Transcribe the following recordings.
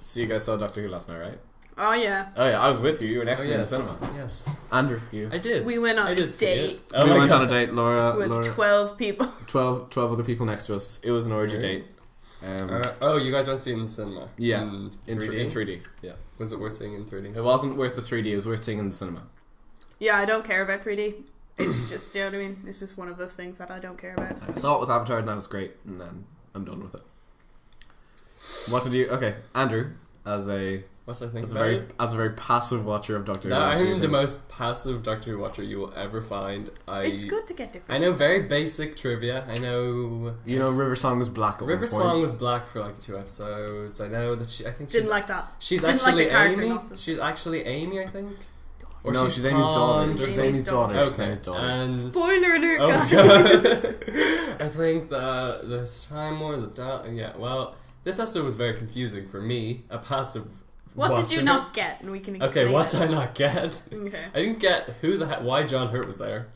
So you guys saw Doctor Who last night, right? Oh yeah. Oh yeah, I was with you. You were next to me in the yes. cinema. Yes. Andrew, you. I did. We went on I a did see date it. Oh we my went God. on a date, Laura. with 12 people. 12 other people next to us. It was an orgy Really? date. Oh, you guys went to see it in the cinema? Yeah. In In 3D? 3D. Yeah. Was it worth seeing in 3D? It wasn't worth the 3D. It was worth seeing in the cinema. Yeah, I don't care about 3D. It's just, you know what I mean? It's just one of those things that I don't care about. I saw it with Avatar and that was great. And then I'm done with it. What did you... Okay, Andrew, as a very passive watcher of Doctor Who. No, what do you I'm the think? most passive Doctor Who watcher you will ever find. It's good to get different. I know very basic trivia. I know... You know River Song was black at River one point. Song was black for like 2 episodes. I know that I think Didn't she's... like that. She's Didn't like actually the character, Amy. not the- She's actually Amy, I think. Or No, she's Amy's daughter. Pond or She's something. Amy's daughter. She's Okay. Amy's daughter. And Spoiler alert, oh guys. god, I think that there's Time War. Yeah. Well, this episode was very confusing for me, a passive. What watcher. did you not get? And we can explain Okay, what it. did I not get? Okay. I didn't get why John Hurt was there.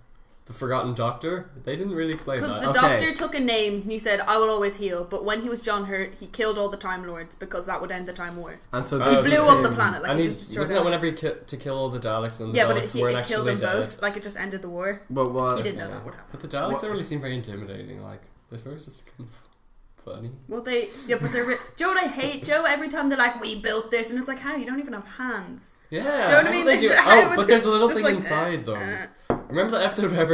The Forgotten Doctor. They didn't really explain Because that. the Okay. doctor took a name and he said, I will always heal. But when he was John Hurt, he killed all the Time Lords because that would end the Time War. And so Oh, this He blew was up the him- planet. Like and he he, just destroyed wasn't that everything. whenever he to kill all the Daleks and the Yeah, but Daleks it weren't killed actually them dead? both. Like it just ended the war. But what? He didn't know that would happen. But the Daleks What- don't really seem very intimidating. Like they're sort of just kind of funny. Well, but they're Joe. I hate Joe. Every time they're like, "We built this," and it's like, "How? You don't even have hands." Yeah, Do you know what I mean? They do. How Oh, would but there's a little just thing like, inside though. Remember the episode where Do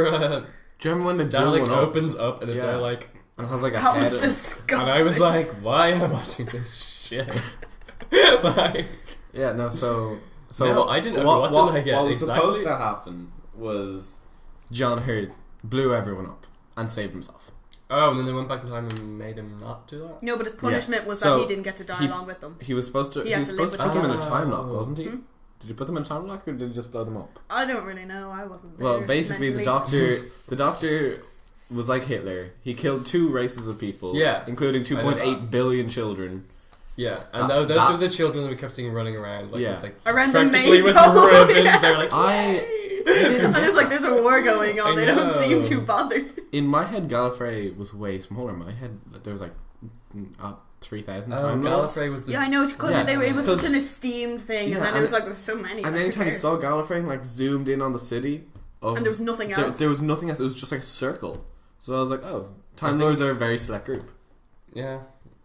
you remember when the Dalek one up? opens up and it's Yeah. there like, And it has like a That head. was disgusting. and I was like, why am I watching this shit? Like, Yeah, no, so No, I didn't- what did I get What was exactly? supposed to happen was John Hurt blew everyone up and saved himself. oh, and then they went back in time and made him not do that. No, but his punishment was So, that he didn't get to die he- along with them. He was supposed to. He He, had was to supposed to live put with them in a them. time lock, wasn't he? Hmm? Did he put them in a time lock or did he just blow them up? I don't really know. I wasn't there. Well, basically, the mentally. doctor was like Hitler. He killed 2 races of people, Yeah. including I know 2.8 billion children. Yeah, and That- those that- are the children that we kept seeing running around, like, Yeah. with, like Around the practically main with hole, ribbons. yeah. They're like, I And there's like there's a war going on. I They don't know. seem too bothered. in my head, Gallifrey was way smaller. In my head, there was like 3,000 oh, time lords. Gallifrey was the. Yeah, I know because Yeah. it was 'Cause- such an esteemed thing, Yeah, and then and- it was like there's so many. And like, anytime you who saw cares? Gallifrey and like zoomed in on the city, And there was nothing else. There was nothing else. It was just like a circle. So I was like, oh, Time I Lords are a very select group. Yeah.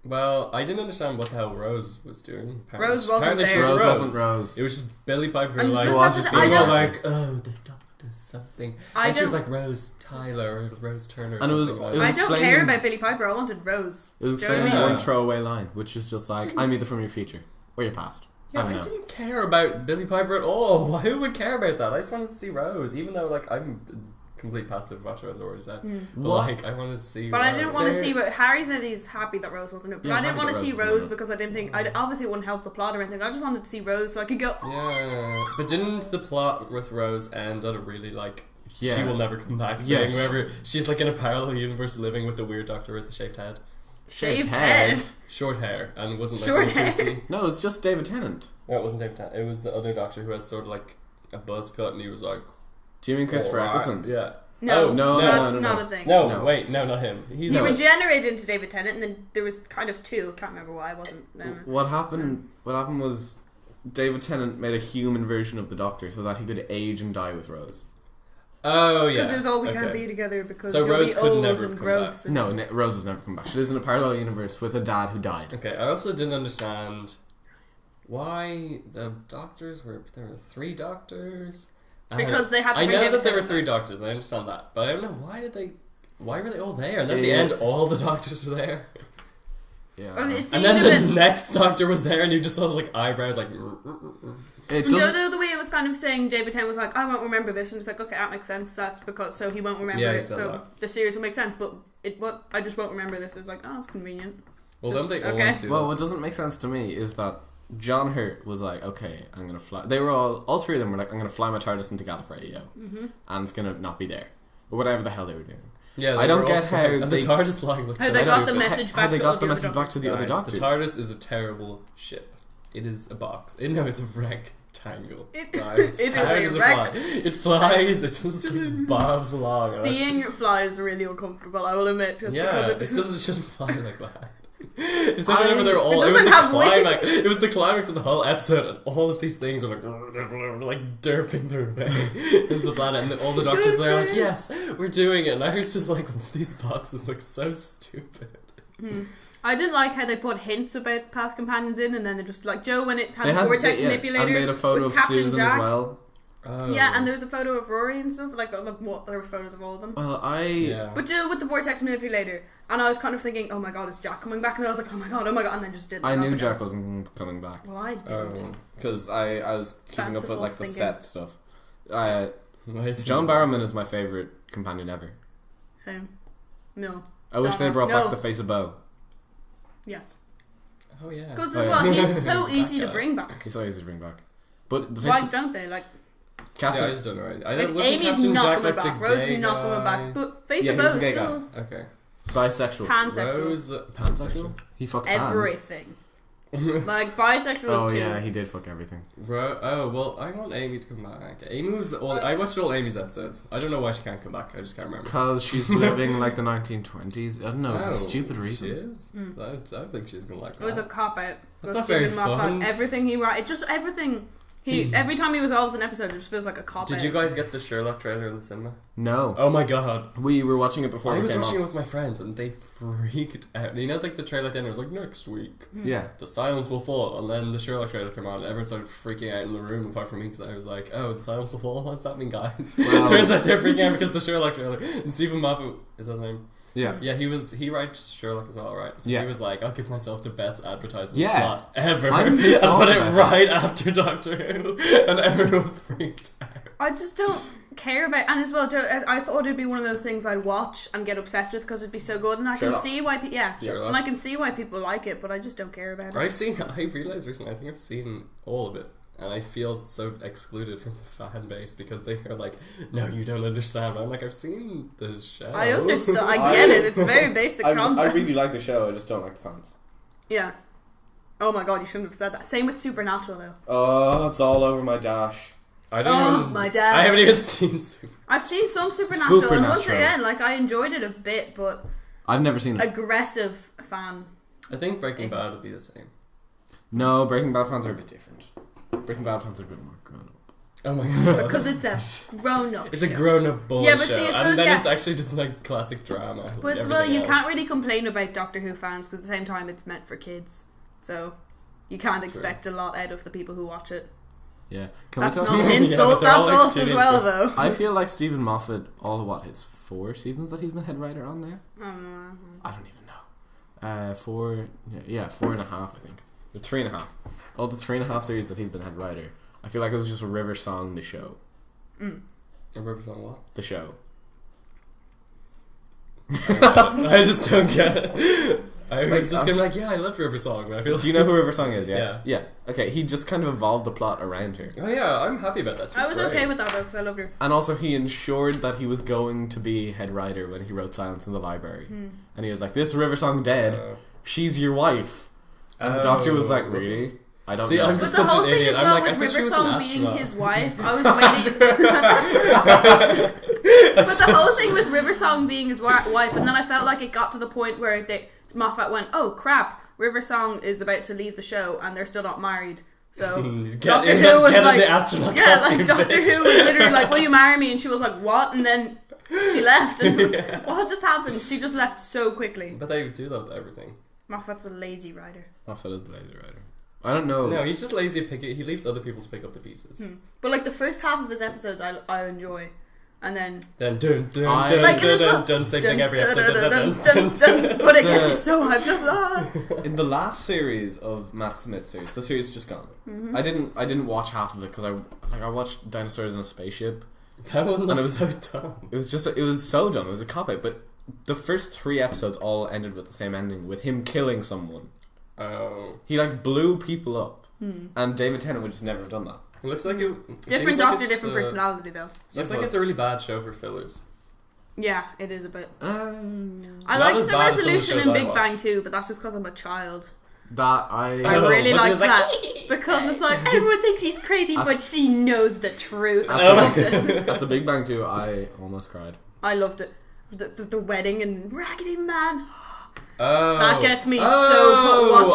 Well, I didn't understand what the hell Rose was doing. Apparently. Rose wasn't Apparently she there. was Rose Rose. wasn't Rose. It was just Billy Piper And like was was that just the- I being all don't- like, oh, the doctor's something. I And she was don't- like Rose Tyler or Rose Turner or And it was- something like it that. I don't explaining- care about Billy Piper. I wanted Rose. It was Do you know what I explaining mean? one throwaway line, which is just like, I'm either from your future or your past. Yeah, I don't I know. didn't care about Billy Piper at all. Who would care about that? I just wanted to see Rose, even though like I'm a complete passive watcher, as I already said. But What? like I wanted to see. But Rose. I didn't want to There- see. Harry said he's happy that Rose wasn't in it. But Yeah, I I'm didn't happy want to that see Rose wasn't Rose in it. because I didn't think. Obviously, it wouldn't help the plot or anything. I just wanted to see Rose so I could go. Yeah, but didn't the plot with Rose end on a really like she Yeah. will never come back Yeah, thing? Wherever she's like in a parallel universe living with the weird doctor with the shaved head, Shaved head. short hair, and wasn't like Short all hair. creepy. No, it's just David Tennant. No, it wasn't David Tennant. It was the other doctor who has sort of like a buzz cut, and he was like, Do you mean Christopher "Alright." Eccleston? Yeah. No, Oh, no, that's no, not no. a thing. No, No. wait, no, not him. He's He no, regenerated into David Tennant, and then there was kind of 2. I can't remember why. I wasn't. What happened was David Tennant made a human version of the Doctor so that he could age and die with Rose. Oh yeah. Because it was all we okay. can't be together because So you'll Rose be could old never and have come gross. and- No, Rose has never come back. She lives in a parallel universe with a dad who died. Okay, I also didn't understand why the doctors there were 3 doctors. And Because they had to I bring know David that there were Tennant 3 back. doctors, and I understand that, but I don't know why were they all there? And then at the end, all the doctors were there. Yeah. I mean, it And seemed then a the bit- next doctor was there, and you just saw his like eyebrows like. It No, doesn't. the way it was kind of saying David Tennant was like, I won't remember this, and it's like, okay, that makes sense. That's because so he won't remember Yeah, he it. said So that. the series will make sense, but I just won't remember this. It's like, oh, it's convenient. Well, Just- don't they okay. always do Well, that? what doesn't make sense to me is that John Hurt was like, okay, I'm gonna fly. They were all 3 of them were like, I'm gonna fly my TARDIS into Gallifrey, and it's gonna not be there, or whatever the hell they were doing. Yeah, I they don't were get all how fine. And they- the TARDIS line looks How so they got the stupid. message How back they to got all the the message other back to the other Guys, doctors. The TARDIS is a terrible ship. It is a box. No, it's a rectangle. It- Guys, it is how a does rec- fly? It flies. It just like, bobs along. Seeing it fly is really uncomfortable. I will admit, just yeah, because it doesn't shouldn't fly like that. Especially whenever they're all. It It was doesn't the have climax. It was the climax of the whole episode, and all of these things were like derping their way into the planet, and all the doctors there are like, "Yes, we're doing it." And I was just like, "These boxes look so stupid." I didn't like how they put hints about past companions in, and then they just like Joe when it had They the had vortex manipulator. and made a photo with of Captain Susan Jack. as well. Oh. Yeah, and there was a photo of Rory and stuff. Like, what? There were photos of all of them. Well, Yeah. But Joe with the vortex manipulator, and I was kind of thinking, oh my god, is Jack coming back? And I was like, oh my god, and then just didn't. I And knew was Jack like, wasn't coming back well, I didn't. because I was keeping up with Fanciful like the thinking. set stuff. Right. John Barrowman is my favorite companion ever. No. I wish they brought No. back the face of Bo. Yes. Oh yeah. Because Oh, as yeah. well, he's so That easy to guy. bring back. He's so easy to bring back. But the face Why of don't they? Like, See, I Captain. just don't know. I like wasn't Amy's Captain not Jack coming like back. the Rose's gay not coming guy? back. But Face Yeah, of he was Bo a gay is guy. still Okay. Bisexual. pansexual. Rose. Pansexual? He fucked pans. Everything. Like, bisexual Oh is too. yeah, he did fuck everything. Oh well, I want Amy to come back. Amy was the only. I watched all Amy's episodes. I don't know why she can't come back. I just can't remember. Because she's living like the 1920s. I don't know, it's a stupid reason. She is. I don't think she's gonna like that. It was a cop out. That's not very fun. Everything he wrote, everything. Every time he resolves an episode, it just feels like a cop out. Did you guys get the Sherlock trailer in the cinema? No. Oh my god. We were watching it before I it was came watching it on. with my friends and they freaked out. You know, like the trailer at the end, it was like, next week, Yeah. the silence will fall. And then the Sherlock trailer came on and everyone started freaking out in the room apart from me because I was like, oh, the silence will fall? What's that mean, guys? Wow. Turns out they're freaking out because the Sherlock trailer. And Stephen Moffat, is that his name? Yeah. Yeah, he writes Sherlock as well, right? So Yeah. he was like, I'll give myself the best advertisement Yeah. slot ever. I'm And pissed off put it about right after Doctor Who. And everyone freaked out. I just don't care about. And as well, Joe, I thought it'd be one of those things I'd watch and get obsessed with because it'd be so good, and I Sherlock. can see why. Sherlock. And I can see why people like it, but I just don't care about it. I realised recently, I think I've seen all of it. And I feel so excluded from the fan base because they are like, no, you don't understand. I'm like, I've seen the show. I understand. I get it. It's very basic I concept. really like the show, I just don't like the fans. Yeah. Oh my god, you shouldn't have said that. Same with Supernatural though. Oh, it's all over my dash. I don't Oh, even, my dad. I haven't even seen Super. I've seen some Supernatural, and once Supernatural. again, like I enjoyed it a bit, but I've never seen it. aggressive fan. I think Breaking Bad would be the same. No, Breaking Bad fans are a bit different. Breaking Bad fans are a bit more grown up. Oh my god. Because it's a grown-up It's a show. grown-up boy Yeah, but show. see, I and suppose, then yeah. it's actually just like classic drama. Like But as well, everything you can't else. really complain about Doctor Who fans because at the same time it's meant for kids. So you can't expect a lot out of the people who watch it. Yeah. Can That's we not talk an Yeah, but insult, they're all that's like us as teenage well girls. though. I feel like Stephen Moffat, his 4 seasons that he's been head writer on now? I don't know. I don't even know. 4, yeah, 4.5, I think. Or 3.5. All the 3.5 series that he's been head writer. I feel like it was just a River Song, the show. A River Song what? The show. I just don't get it. I was Like, just gonna be like, yeah, I love River Song, but I feel Do you know who River Song is, yeah? Yeah. Yeah. Okay, he just kind of evolved the plot around her. Oh yeah, I'm happy about that. She's I was great. okay with that though because I loved her. And also he ensured that he was going to be head writer when he wrote Silence in the Library. And he was like, this River Song dead, she's your wife. And the doctor was like, really? I don't See, know. I'm But just the such whole an thing idiot. as I'm well like, I with thought she River was Song an being astronaut. his wife, I was waiting. But the whole thing with River Song being his wife, and then I felt like it got to the point where Moffat went, "Oh crap, River Song is about to leave the show, and they're still not married." So Doctor Who was get in like, the astronaut "Yeah, costume, like Doctor bitch. Who was literally like, will you marry me?" And she was like, "What?" And then she left. And what just happened? She just left so quickly. But they do that with everything. Moffat's a lazy writer. Moffat is the lazy writer. I don't know. No, he's just lazy at picking. He leaves other people to pick up the pieces. But like the first half of his episodes, I enjoy, and then Then dun dun I- dun Like it dun as well. dun dun. Same thing every Dun, episode. dun, Dun dun, dun dun, dun. dun, but it gets you so hyped up. In the last series of Matt Smith's series, the series just gone. I didn't watch half of it because I watched Dinosaurs in a Spaceship. That one And looks it so dumb. It was so dumb. It was a cop out. But the first 3 episodes all ended with the same ending, with him killing someone. Oh, He like blew people up, and David Tennant would just never have done that. it looks like it. Different doctor, different personality though. Looks like it's a really bad show for fillers. Yeah, it is a bit. I Not like as the bad as some of the resolution shows in I Big watch. Bang too, but that's just because I'm a child. That I I Oh, really what's he like was like, that because it's like everyone thinks she's crazy, but she knows the truth. I Oh. loved it. at the Big Bang 2, I almost cried. I loved it. The wedding and Raggedy Man. Oh. That gets me watching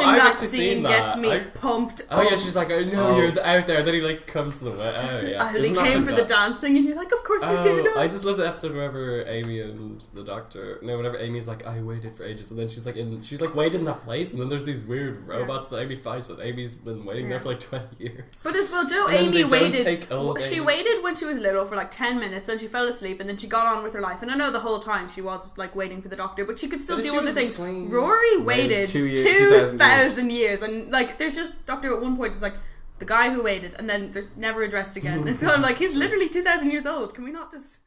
I've that actually scene seen gets that. me pumped Oh up. yeah, she's like, I know you're out there. Then he like comes to the way. Oh yeah. He Isn't that came like for that? the dancing, and you're like, of course you do. I just love the episode whenever Amy and the doctor. No, whenever Amy's like, I waited for ages, and then she's like waited in that place, and then there's these weird robots that Amy fights, and Amy's been waiting there for like 20 years. But as well, Joe, And then Amy they don't waited. take old She Amy. waited when she was little for like 10 minutes, then she fell asleep, and then she got on with her life. And I know the whole time she was like waiting for the doctor, but she could still But if do she other was things. asleep- Rory waited 2,000 years, and like there's just Doctor at one point is like the guy who waited, and then there's never addressed again. And so I'm like, he's literally 2,000 years old. Can we not just?